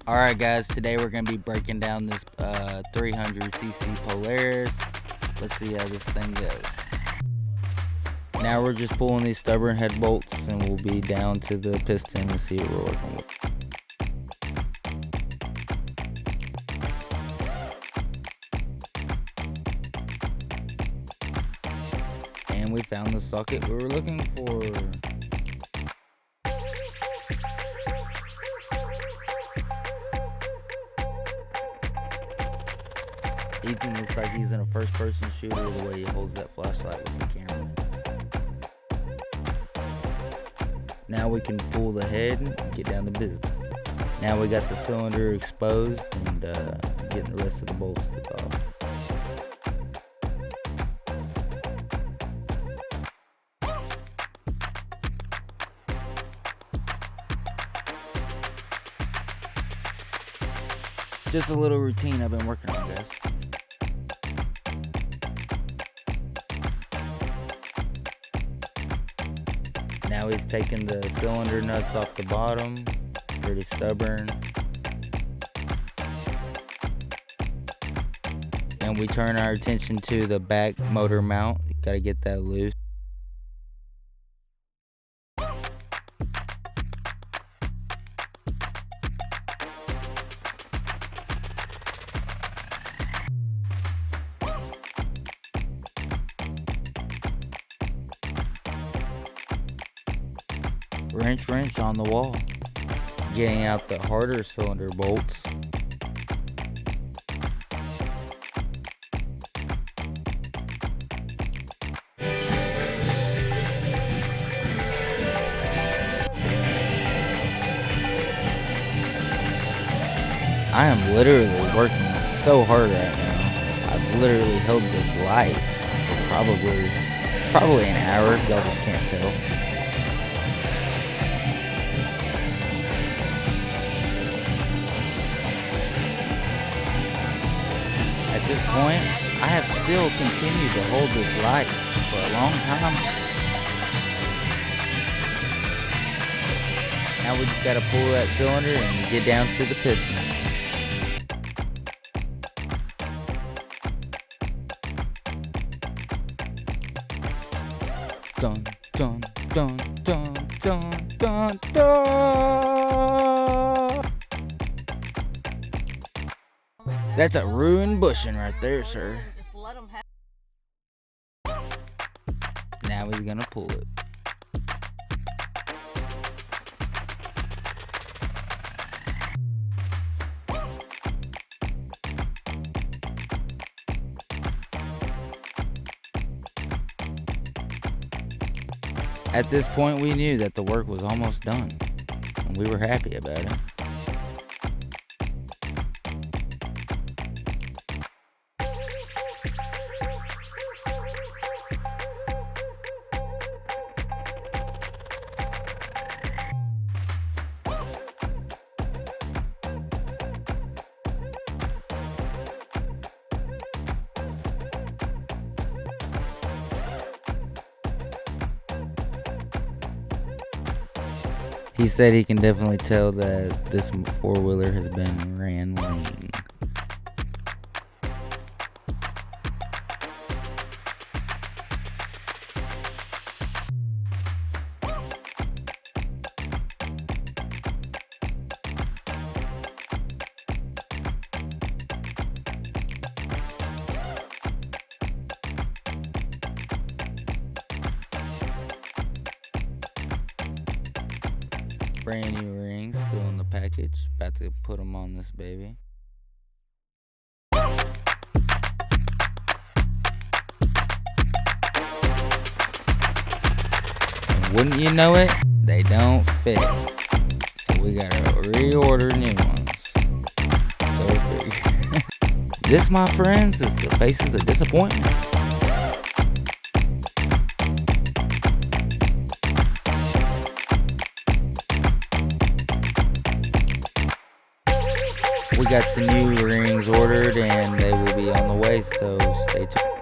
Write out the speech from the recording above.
Alright guys, today we're going to be breaking down this 300cc Polaris. Let's see how this thing goes. Now we're just pulling these stubborn head bolts and we'll be down to the piston and see what we're working with. And we found the socket we were looking for. Ethan looks like he's in a first-person shooter the way he holds that flashlight with the camera. Now we can pull the head and get down to business. Now we got the cylinder exposed and getting the rest of the bolts took off. Just a little routine I've been working on, guys. Now he's taking the cylinder nuts off the bottom, pretty stubborn. And we turn our attention to the back motor mount. You gotta get that loose. Wrench on the wall, getting out the harder cylinder bolts. I am literally working so hard right now. I've literally held this light for probably an hour. Y'all just can't tell. At this point, I have still continued to hold this light for a long time. Now we just gotta pull that cylinder and get down to the piston. Dun, dun, dun, dun, dun, dun, dun. That's a ruined bushing right there, sir. Now he's gonna pull it. At this point, we knew that the work was almost done, and we were happy about it. He said he can definitely tell that this four-wheeler has been ran lean. Brand new rings still in the package. About to put them on this baby. And wouldn't you know it, they don't fit. So we gotta reorder new ones. So this, my friends, is the faces of disappointment. We got the new rings ordered and they will be on the way, so stay tuned.